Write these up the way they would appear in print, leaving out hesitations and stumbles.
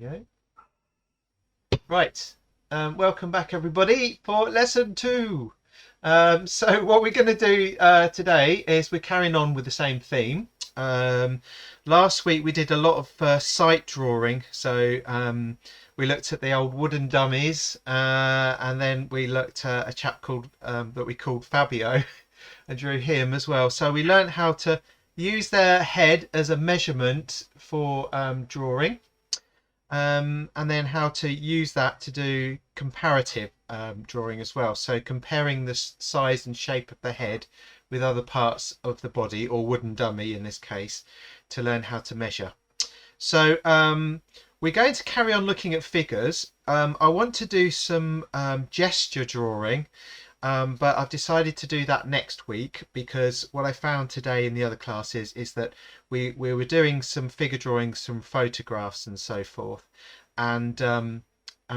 There you go. Right. Welcome back, everybody, for lesson 2. So what we're going to do today is we're carrying on with the same theme. Last week we did a lot of sight drawing. So we looked at the old wooden dummies, and then we looked at a chap called that we called Fabio and drew him as well. So we learned how to use their head as a measurement for drawing. And then how to use that to do comparative drawing as well. So comparing the size and shape of the head with other parts of the body, or wooden dummy in this case, to learn how to measure. So we're going to carry on looking at figures. I want to do some gesture drawing. But I've decided to do that next week, because what I found today in the other classes is that we were doing some figure drawings from photographs and so forth, and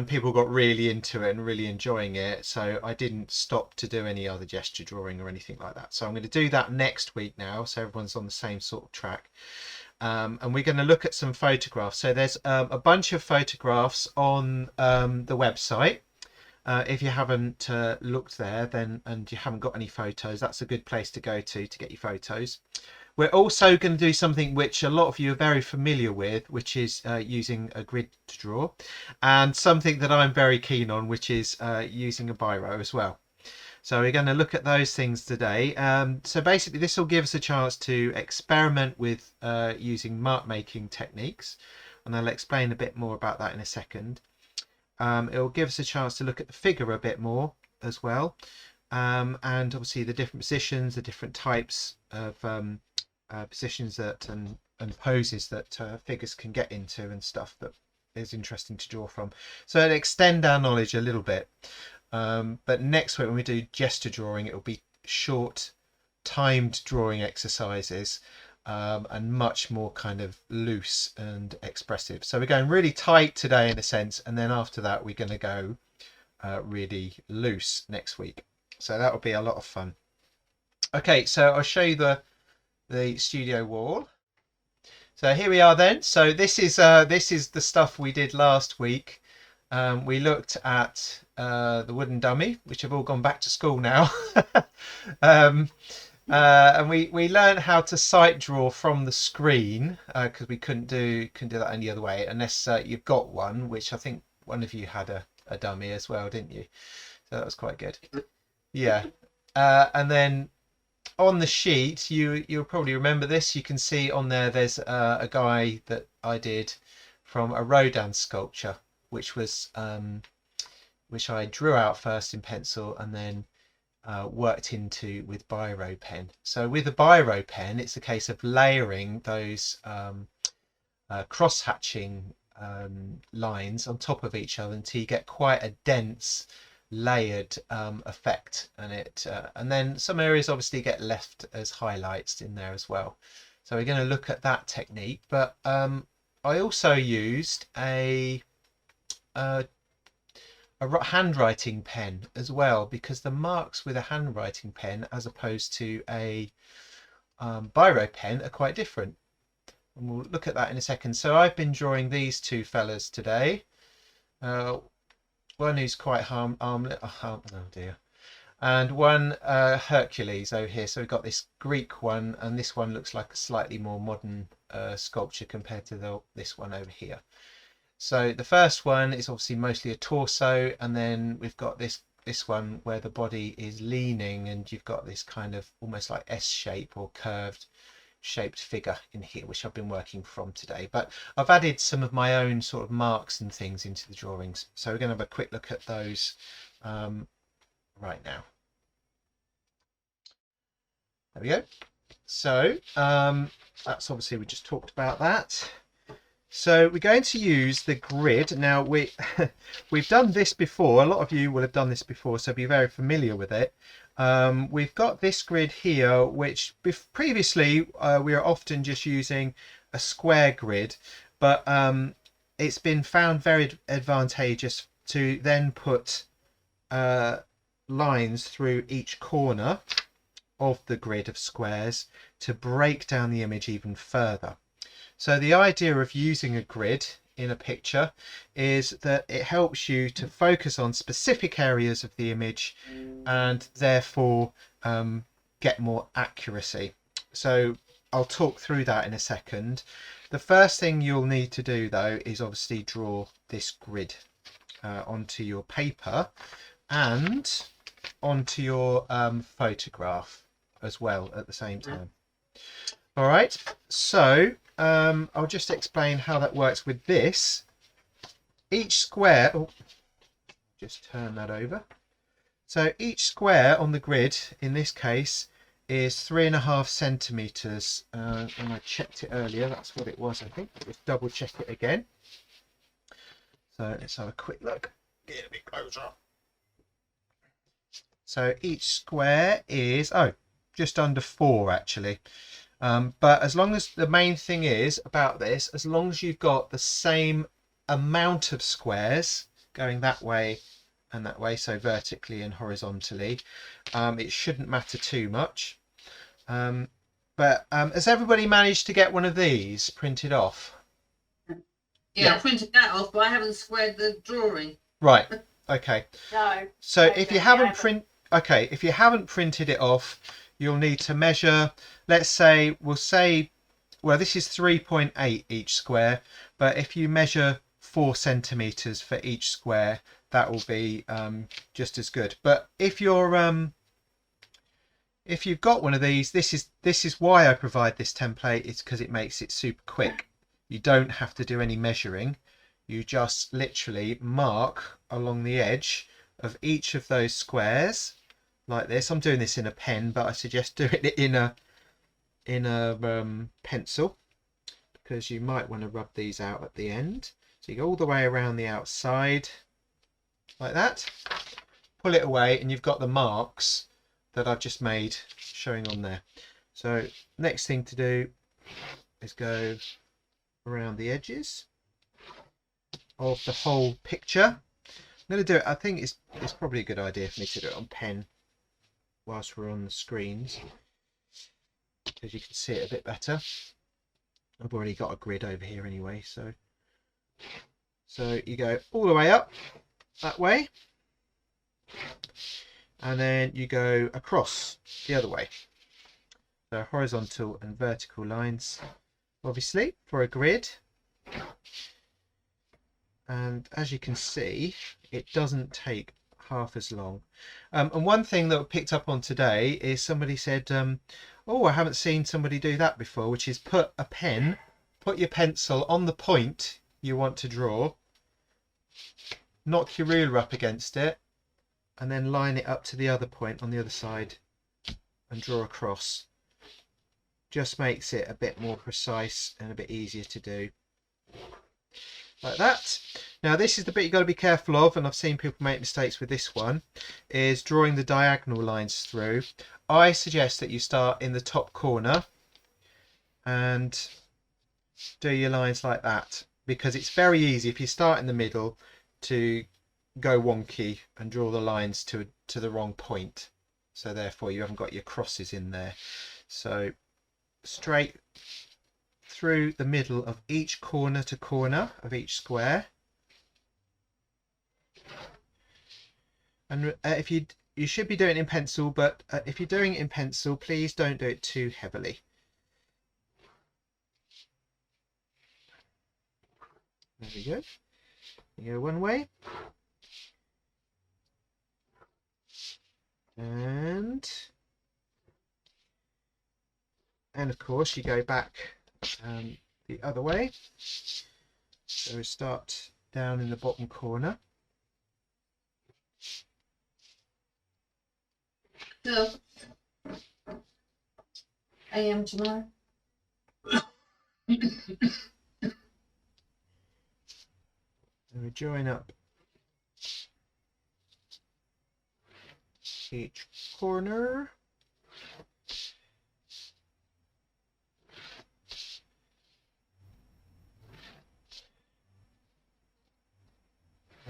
people got really into it and really enjoying it, so I didn't stop to do any other gesture drawing or anything like that. So I'm going to do that next week now, so everyone's on the same sort of track. And we're going to look at some photographs. So there's a bunch of photographs on the website. If you haven't looked there, then and you haven't got any photos, that's a good place to go to get your photos. We're also going to do something which a lot of you are very familiar with, which is using a grid to draw, and something that I'm very keen on, which is using a biro as well. So we're going to look at those things today. So basically this will give us a chance to experiment with using mark making techniques, and I'll explain a bit more about that in a second. It will give us a chance to look at the figure a bit more as well, and obviously the different positions, the different types of positions that and poses that figures can get into and stuff that is interesting to draw from. So it'll extend our knowledge a little bit. But next week when we do gesture drawing, it will be short timed drawing exercises. And much more kind of loose and expressive. So we're going really tight today in a sense, and then after that we're going to go really loose next week. So that will be a lot of fun. Okay, so I'll show you the studio wall. So here we are then. So this is the stuff we did last week. We looked at the wooden dummy, which have all gone back to school now. And we learned how to sight draw from the screen, because we couldn't do that any other way unless you've got one, which I think one of you had a dummy as well, didn't you? So that was quite good. Yeah. And then on the sheet, you'll probably remember this. You can see on there's a guy that I did from a Rodin sculpture, which was which I drew out first in pencil and then worked into with biro pen. So with a biro pen, it's a case of layering those cross hatching lines on top of each other until you get quite a dense layered effect, and then some areas obviously get left as highlights in there as well. So we're going to look at that technique, but I also used a handwriting pen as well, because the marks with a handwriting pen as opposed to a biro pen are quite different, and we'll look at that in a second. So I've been drawing these two fellas today, one who's quite harmless, oh dear, and one Hercules over here. So we've got this Greek one, and this one looks like a slightly more modern sculpture compared to this one over here. So the first one is obviously mostly a torso, and then we've got this one where the body is leaning, and you've got this kind of almost like S shape or curved shaped figure in here, which I've been working from today. But I've added some of my own sort of marks and things into the drawings. So we're going to have a quick look at those right now. There we go. So that's obviously, we just talked about that. So we're going to use the grid. Now we've done this before. A lot of you will have done this before, so be very familiar with it. We've got this grid here, which previously we were often just using a square grid, but it's been found very advantageous to then put lines through each corner of the grid of squares to break down the image even further. So the idea of using a grid in a picture is that it helps you to focus on specific areas of the image and therefore get more accuracy. So I'll talk through that in a second. The first thing you'll need to do though is obviously draw this grid onto your paper and onto your photograph as well at the same time. All right, so I'll just explain how that works with this. Each square, oh, just turn that over. So each square on the grid in this case is 3.5 centimeters. When I checked it earlier, that's what it was, I think. Just double check it again. So let's have a quick look. Get a bit closer. So each square is just under 4 actually. But as long as the main thing is about this, as long as you've got the same amount of squares going that way and that way, so vertically and horizontally, it shouldn't matter too much. But has everybody managed to get one of these printed off? Yeah, I printed that off, but I haven't squared the drawing. Right. Okay. No. So if you haven't printed it off, you'll need to measure. Let's say well, this is 3.8 each square, but if you measure 4 centimeters for each square, that will be just as good. But if you've got one of these, this is why I provide this template. It's because it makes it super quick. You don't have to do any measuring. You just literally mark along the edge of each of those squares like this. I'm doing this in a pen, but I suggest doing it in a pencil because you might want to rub these out at the end. So you go all the way around the outside like that, pull it away, and you've got the marks that I've just made showing on there. So next thing to do is go around the edges of the whole picture. I'm going to do it. I think it's probably a good idea for me to do it on pen whilst we're on the screens because you can see it a bit better. I've already got a grid over here anyway, so you go all the way up that way and then you go across the other way. So horizontal and vertical lines, obviously, for a grid. And as you can see, it doesn't take half as long. And one thing that I picked up on today is somebody said, oh, I haven't seen somebody do that before, which is put your pencil on the point you want to draw, knock your ruler up against it, and then line it up to the other point on the other side and draw across. Just makes it a bit more precise and a bit easier to do. Like that. Now this is the bit you've got to be careful of, and I've seen people make mistakes with this one, is drawing the diagonal lines through. I suggest that you start in the top corner and do your lines like that, because it's very easy if you start in the middle to go wonky and draw the lines to the wrong point, so therefore you haven't got your crosses in there. So straight through the middle of each corner to corner of each square. And if you should be doing it in pencil, but if you're doing it in pencil, please don't do it too heavily. There we go. You go one way, and of course you go back the other way. So we start down in the bottom corner. So, AM tomorrow. And we join up each corner.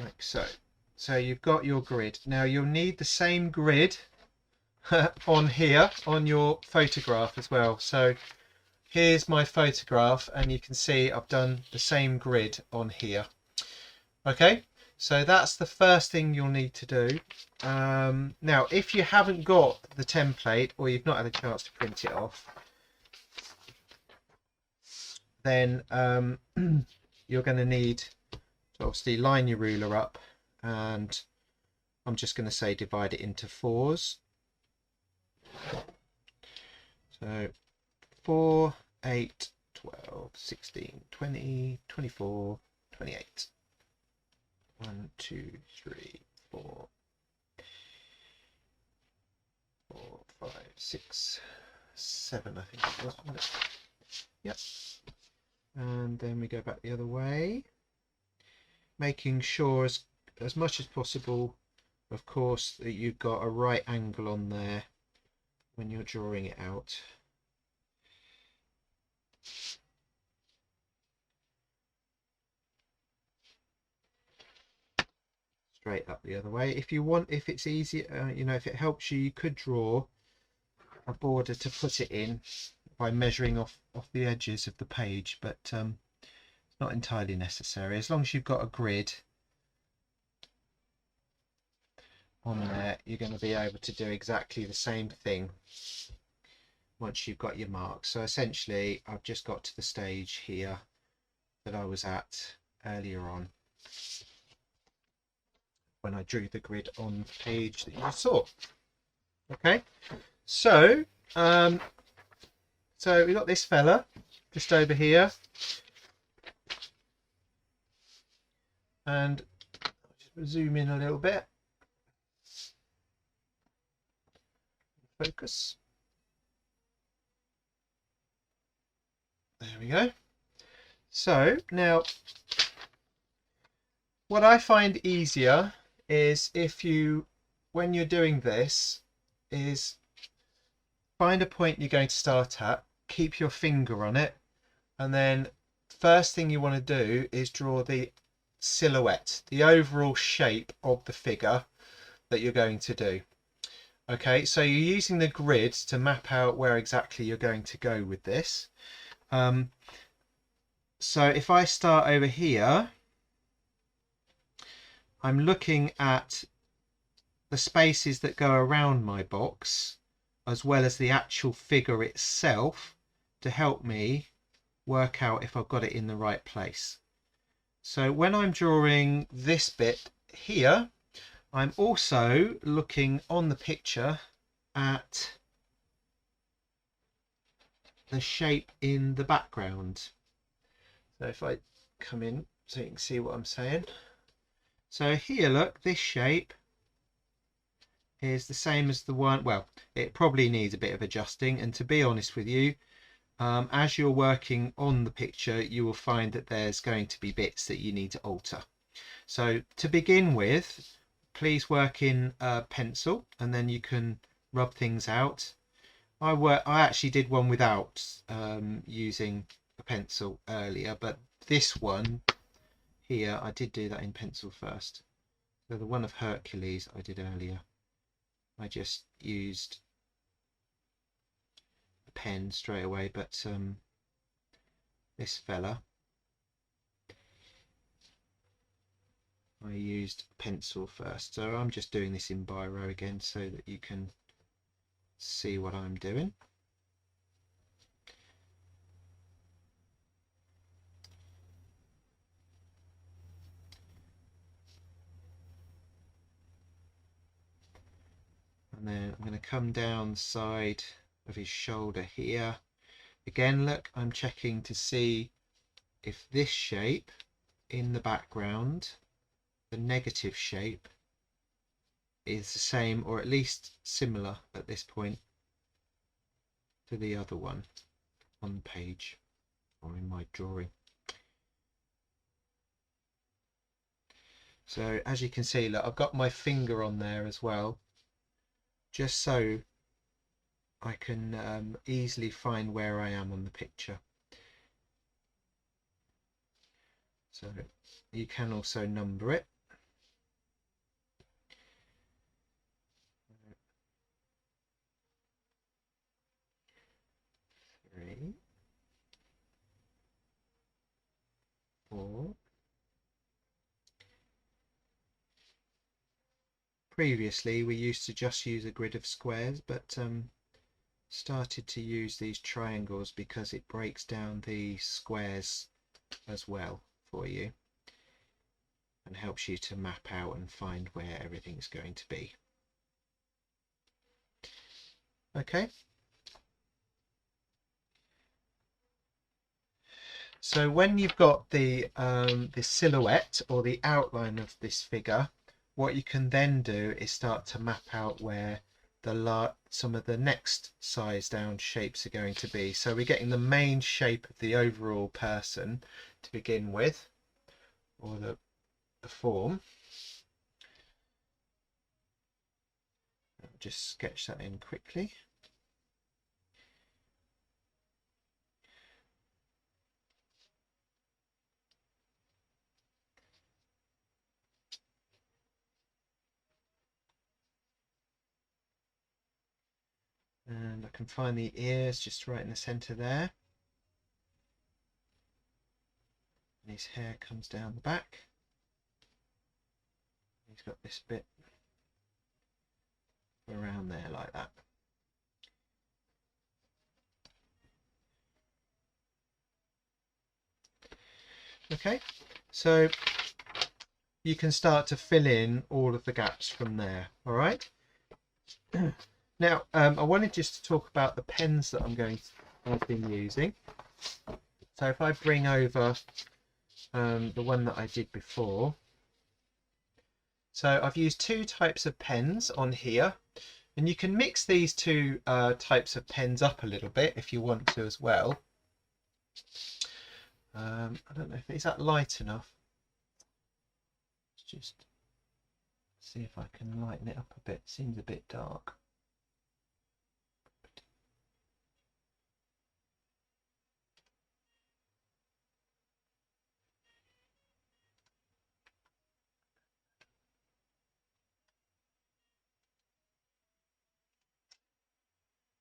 Like so. So you've got your grid. Now you'll need the same grid on here on your photograph as well. So here's my photograph, and you can see I've done the same grid on here. Okay, so that's the first thing you'll need to do. Now, if you haven't got the template or you've not had a chance to print it off, then you're going to need to obviously line your ruler up, and I'm just going to say divide it into 4s. So 4, 8, 12, 16, 20, 24, 28. 1, 2, 3, 4, 4, 5, 6, 7, I think it was, wasn't it? Yep. And then we go back the other way, making sure as much as possible, of course, that you've got a right angle on there when you're drawing it out. Straight up the other way. If you want, if it's easy, you know, if it helps you, you could draw a border to put it in by measuring off the edges of the page, but it's not entirely necessary. As long as you've got a grid on there, you're going to be able to do exactly the same thing once you've got your marks. So essentially, I've just got to the stage here that I was at earlier on when I drew the grid on the page that you saw. Okay, so so we got this fella just over here, and I'll just zoom in a little bit. Focus. There we go. So now, what I find easier is if you, when you're doing this, is find a point you're going to start at, keep your finger on it, and then first thing you want to do is draw the silhouette, the overall shape of the figure that you're going to do. Okay, so you're using the grid to map out where exactly you're going to go with this. So if I start over here, I'm looking at the spaces that go around my box as well as the actual figure itself to help me work out if I've got it in the right place. So when I'm drawing this bit here, I'm also looking on the picture at the shape in the background. So if I come in so you can see what I'm saying. So here, look, this shape is the same as the one, well, it probably needs a bit of adjusting, and to be honest with you, as you're working on the picture, you will find that there's going to be bits that you need to alter. So to begin with, please work in pencil, and then you can rub things out. I actually did one without using a pencil earlier, but this one here, I did do that in pencil first. So the one of Hercules I did earlier, I just used a pen straight away, but this fella, I used pencil first. So I'm just doing this in Biro again so that you can see what I'm doing. And then I'm going to come down the side of his shoulder here. Again, look, I'm checking to see if this shape in the background, the negative shape, is the same or at least similar at this point to the other one on the page or in my drawing. So as you can see, look, I've got my finger on there as well, just so I can easily find where I am on the picture. So you can also number it. 3, previously we used to just use a grid of squares, but started to use these triangles because it breaks down the squares as well for you and helps you to map out and find where everything's going to be. Okay. So when you've got the silhouette or the outline of this figure, what you can then do is start to map out where some of the next size down shapes are going to be. So we're getting the main shape of the overall person to begin with, or the form. I'll just sketch that in quickly. And I can find the ears just right in the center there. And his hair comes down the back. He's got this bit around there like that. Okay, so you can start to fill in all of the gaps from there. All right. Now, I wanted just to talk about the pens that I've been using. So if I bring over the one that I did before. So I've used two types of pens on here, and you can mix these two types of pens up a little bit if you want to as well. I don't know if is that light enough. Let's just see if I can lighten it up a bit. Seems a bit dark.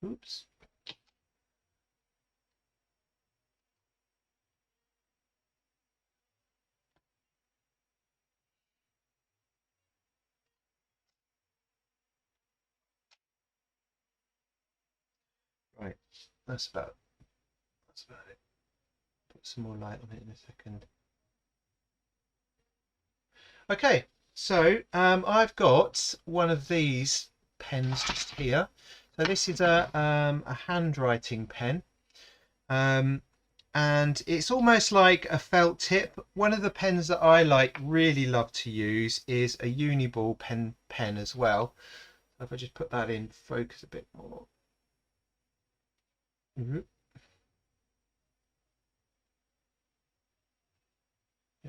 Oops. Right, that's about it. Put some more light on it in a second. Okay, so I've got one of these pens just here. So this is a handwriting pen, and it's almost like a felt tip. One of the pens that I really love to use is a Uniball pen as well. So if I just put that in focus a bit more. Here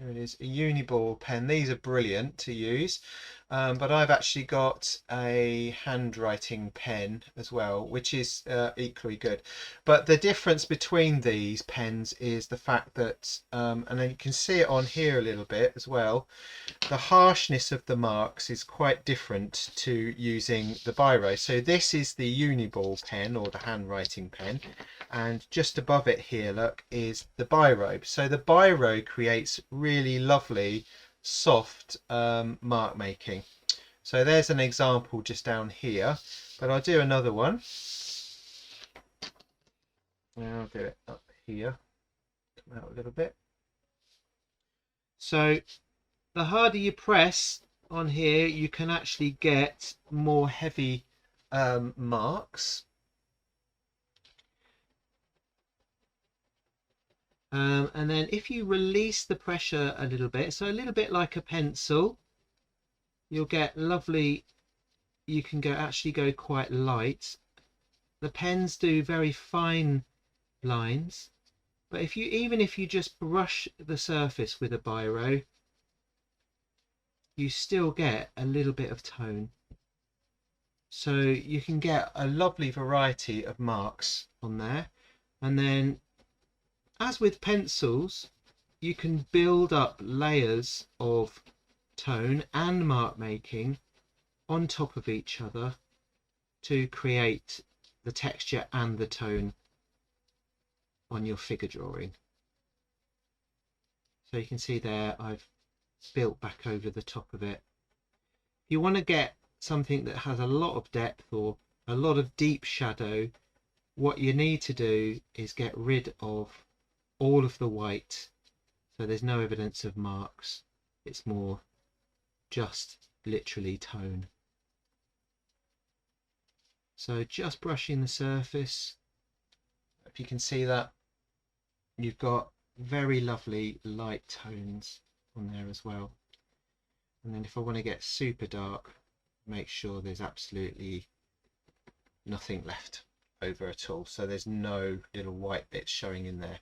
it is, a Uniball pen. These are brilliant to use, but I've actually got a handwriting pen as well, which is equally good. But the difference between these pens is the fact that, and then you can see it on here a little bit as well, the harshness of the marks is quite different to using the Biro. So this is the Uniball pen or the handwriting pen, and just above it here, look, is the Biro. So the Biro creates really lovely soft mark making. So there's an example just down here, but I'll do another one. I'll do it up here, come out a little bit. So the harder you press on here, you can actually get more heavy marks. And then if you release the pressure a little bit, so a little bit like a pencil, you'll get lovely, you can actually go quite light. The pens do very fine lines, but even if you just brush the surface with a Biro, you still get a little bit of tone. So you can get a lovely variety of marks on there. And then, as with pencils, you can build up layers of tone and mark making on top of each other to create the texture and the tone on your figure drawing. So you can see there I've built back over the top of it. If you want to get something that has a lot of depth or a lot of deep shadow, what you need to do is get rid of all of the white, so there's no evidence of marks. It's more just literally tone. So just brushing the surface, if you can see that, you've got very lovely light tones on there as well. And then if I want to get super dark, make sure there's absolutely nothing left over at all, so there's no little white bits showing in there.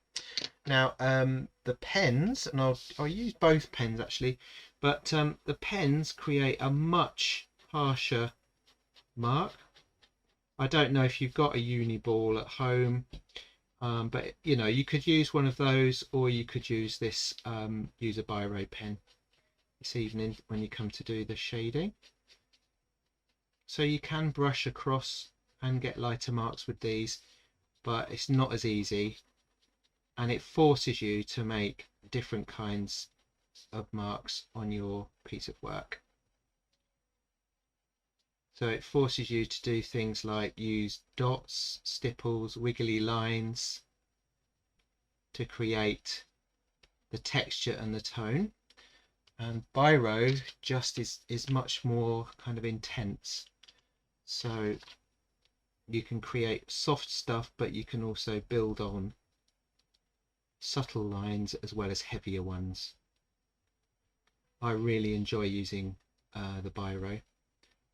Now the pens, and I'll use both pens actually, but the pens create a much harsher mark. I don't know if you've got a Uniball at home, but you know, you could use one of those, or you could use this use a Biro pen this evening when you come to do the shading. So you can brush across and get lighter marks with these, but it's not as easy, and it forces you to make different kinds of marks on your piece of work. So it forces you to do things like use dots, stipples, wiggly lines to create the texture and the tone. And Biro just is much more kind of intense. So you can create soft stuff, but you can also build on subtle lines as well as heavier ones. I really enjoy using the Biro,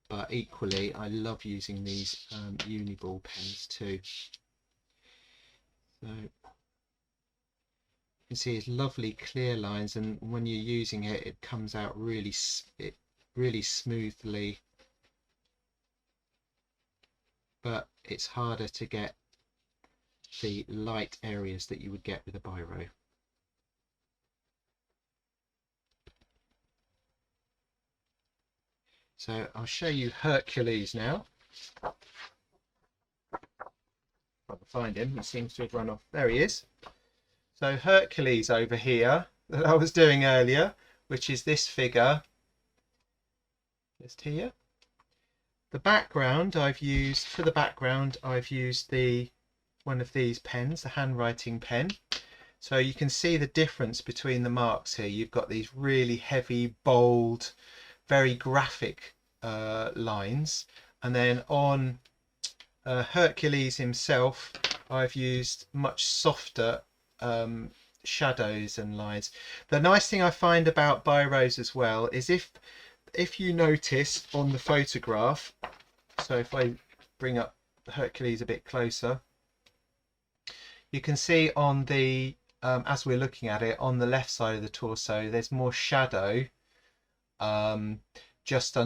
but equally I love using these Uniball pens too. So you can see it's lovely clear lines, and when you're using it, it comes out really smoothly, but it's harder to get the light areas that you would get with a Biro. So I'll show you Hercules now. If I can find him, he seems to have run off. There he is. So Hercules over here that I was doing earlier, which is this figure just here. The background I've used, for the background I've used one of these pens, the handwriting pen. So you can see the difference between the marks here. You've got these really heavy, bold, very graphic lines, and then on Hercules himself I've used much softer shadows and lines. The nice thing I find about Biros as well is if you notice on the photograph, so if I bring up Hercules a bit closer, you can see on the as we're looking at it, on the left side of the torso there's more shadow just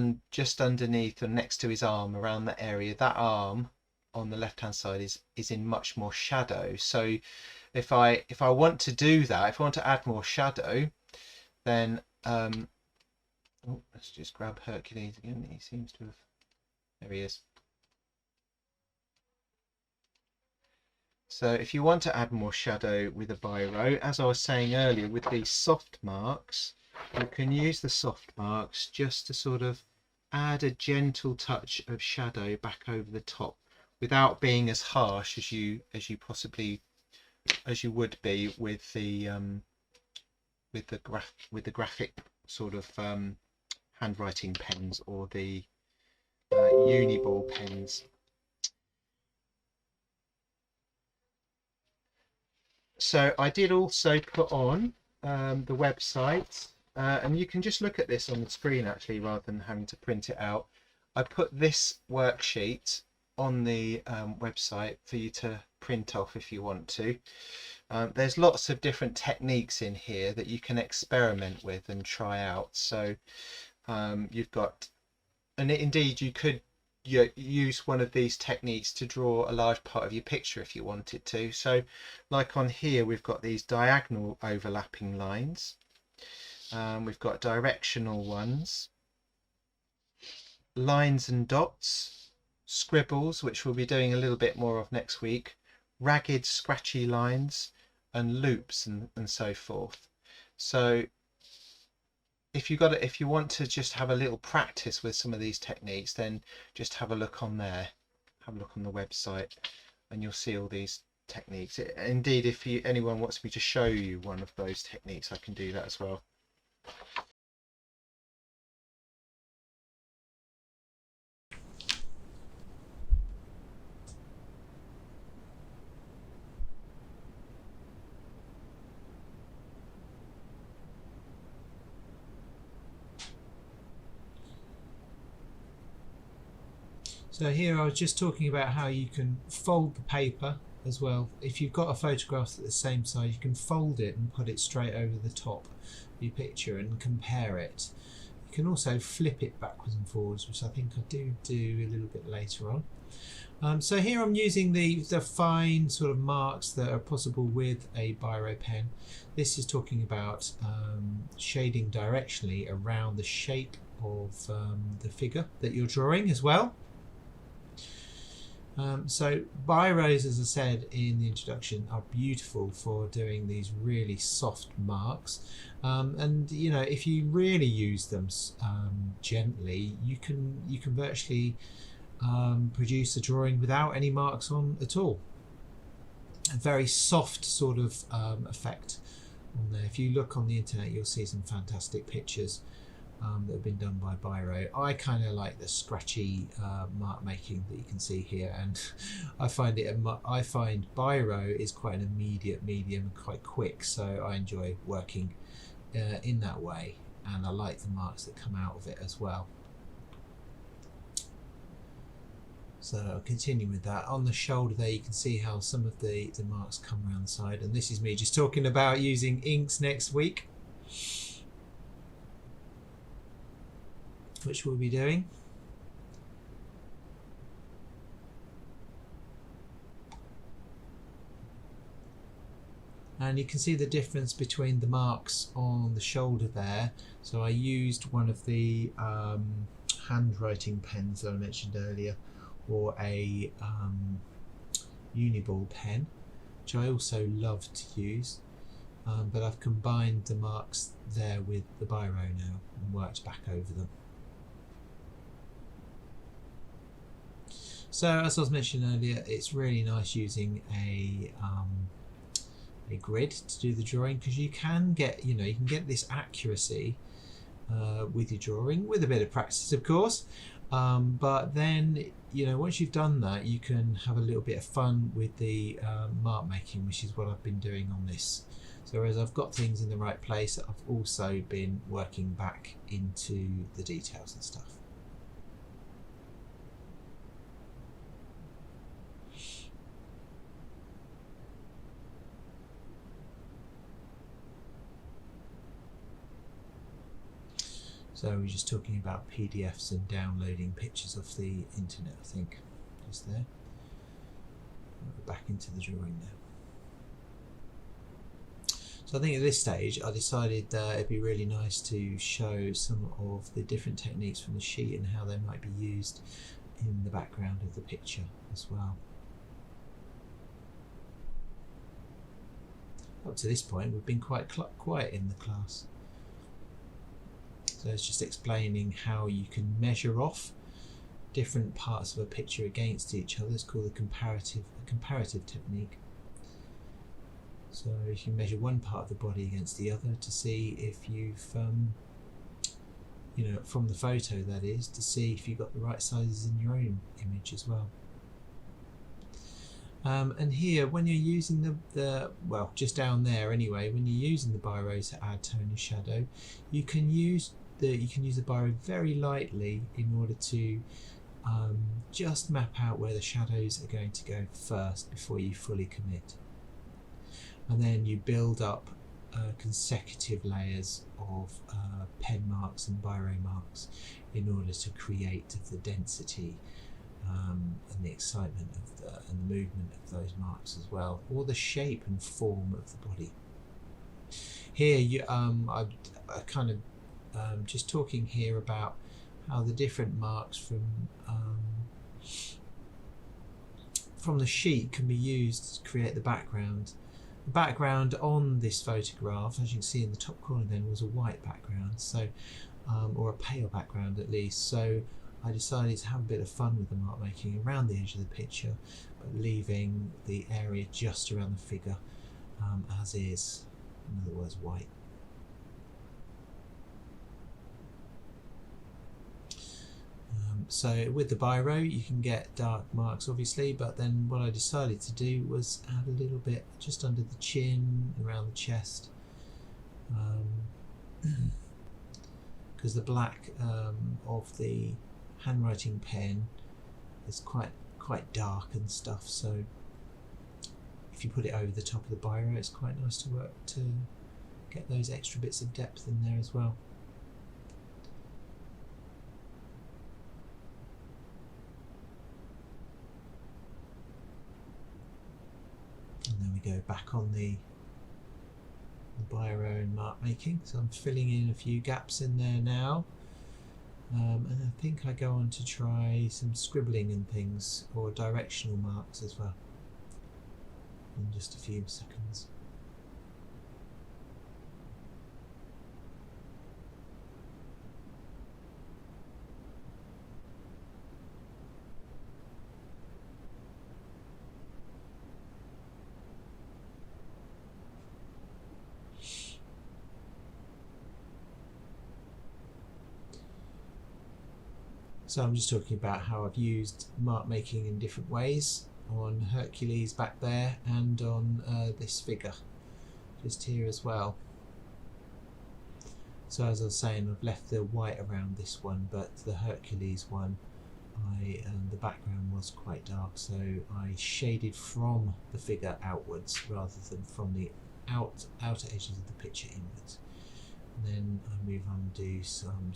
underneath and next to his arm, around that area. That arm on the left hand side is in much more shadow. So if I want to do that, if I want to add more shadow, then let's just grab Hercules again. He seems to have, there he is. So if you want to add more shadow with a Biro, as I was saying earlier, with these soft marks, you can use the soft marks just to sort of add a gentle touch of shadow back over the top without being as harsh as you would be with the graphic sort of handwriting pens or the Uniball pens. So I did also put on the website, and you can just look at this on the screen actually rather than having to print it out. I put this worksheet on the website for you to print off if you want to. There's lots of different techniques in here that you can experiment with and try out. So you've got, and indeed you could use one of these techniques to draw a large part of your picture if you wanted to. So like on here we've got these diagonal overlapping lines, we've got directional ones, lines and dots, scribbles, which we'll be doing a little bit more of next week, ragged scratchy lines, and loops, and so forth. So if you want to just have a little practice with some of these techniques, then just have a look on there. Have a look on the website, and you'll see all these techniques. Indeed, if anyone wants me to show you one of those techniques, I can do that as well. So here I was just talking about how you can fold the paper as well. If you've got a photograph at the same size, you can fold it and put it straight over the top of your picture and compare it. You can also flip it backwards and forwards, which I think I do a little bit later on. So here I'm using the fine sort of marks that are possible with a Biro pen. This is talking about shading directionally around the shape of the figure that you're drawing as well. So Biros, as I said in the introduction, are beautiful for doing these really soft marks, and you know, if you really use them gently, you can virtually produce a drawing without any marks on at all. A very soft sort of effect on there. If you look on the internet, you'll see some fantastic pictures that have been done by Biro. I kind of like the scratchy mark making that you can see here, and I find Biro is quite an immediate medium, quite quick, so I enjoy working in that way, and I like the marks that come out of it as well. So I'll continue with that. On the shoulder there, you can see how some of the marks come around the side, and this is me just talking about using inks next week, which we'll be doing. And you can see the difference between the marks on the shoulder there. So I used one of the handwriting pens that I mentioned earlier, or a Uniball pen, which I also love to use, but I've combined the marks there with the Biro now and worked back over them. So as I was mentioning earlier, it's really nice using a grid to do the drawing, because you can get this accuracy with your drawing, with a bit of practice of course, but then once you've done that, you can have a little bit of fun with the mark making, which is what I've been doing on this. So as I've got things in the right place, I've also been working back into the details and stuff. So we're just talking about PDFs and downloading pictures off the internet, I think, just there. We're back into the drawing now. So I think at this stage I decided that it'd be really nice to show some of the different techniques from the sheet and how they might be used in the background of the picture as well. Up to this point we've been quite quiet in the class. So it's just explaining how you can measure off different parts of a picture against each other. It's called a comparative technique. So you can measure one part of the body against the other to see if you've, from the photo that is, to see if you've got the right sizes in your own image as well. And here, when you're using well, just down there anyway, when you're using the Biro to add tone and shadow, you can use the Biro very lightly in order to just map out where the shadows are going to go first before you fully commit. And then you build up consecutive layers of pen marks and Biro marks in order to create the density and the excitement and the movement of those marks as well, or the shape and form of the body. Here, I kind of just talking here about how the different marks from the sheet can be used to create the background, background on this photograph, as you can see in the top corner then, was a white background, so or a pale background at least. So I decided to have a bit of fun with the mark making around the edge of the picture, but leaving the area just around the figure as is, in other words white. So with the Biro you can get dark marks obviously, but then what I decided to do was add a little bit just under the chin, around the chest, because the black of the handwriting pen is quite dark and stuff, so if you put it over the top of the Biro it's quite nice to work to get those extra bits of depth in there as well. And then we go back on the Biro and mark making, so I'm filling in a few gaps in there now, and I think I go on to try some scribbling and things, or directional marks as well, in just a few seconds. So I'm just talking about how I've used mark making in different ways on Hercules back there, and on this figure just here as well. So as I was saying, I've left the white around this one, but the Hercules one, the background was quite dark, so I shaded from the figure outwards rather than from the outer edges of the picture inwards. And then I move on and do some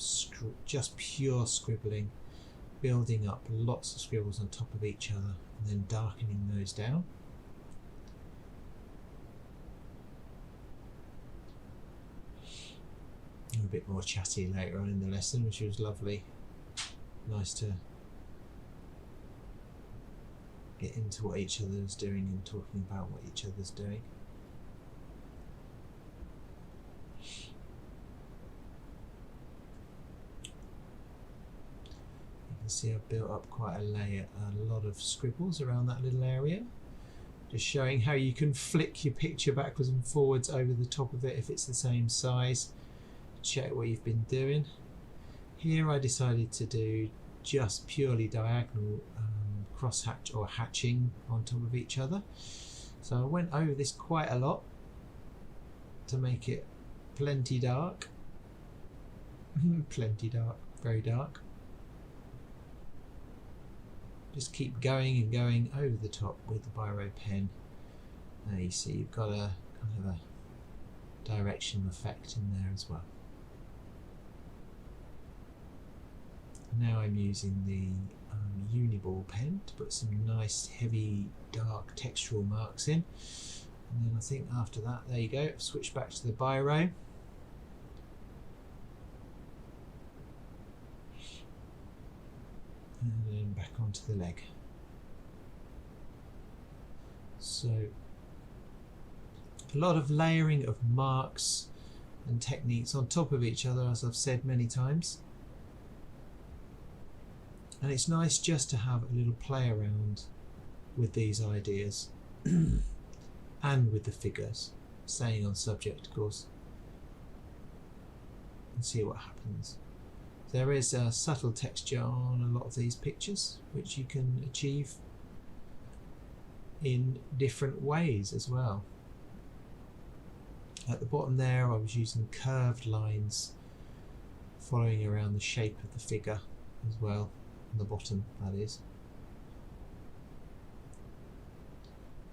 just pure scribbling, building up lots of scribbles on top of each other and then darkening those down. I'm a bit more chatty later on in the lesson, which was lovely. Nice to get into what each other is doing and talking about what each other's doing. You can see I've built up quite a lot of scribbles around that little area, just showing how you can flick your picture backwards and forwards over the top of it if it's the same size. Check what you've been doing. Here I decided to do just purely diagonal cross hatch or hatching on top of each other, so I went over this quite a lot to make it plenty dark. Plenty dark, very dark. Just keep going and going over the top with the Biro pen. Now you see you've got a kind of a directional effect in there as well. Now I'm using the Uniball pen to put some nice heavy dark textural marks in, and then I think after that, there you go, I've switched back to the Biro. And then back onto the leg. So a lot of layering of marks and techniques on top of each other, as I've said many times. And it's nice just to have a little play around with these ideas and with the figures, staying on subject of course, and see what happens. There is a subtle texture on a lot of these pictures which you can achieve in different ways as well. At the bottom there I was using curved lines following around the shape of the figure as well, on the bottom that is.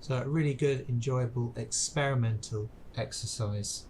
So a really good, enjoyable, experimental exercise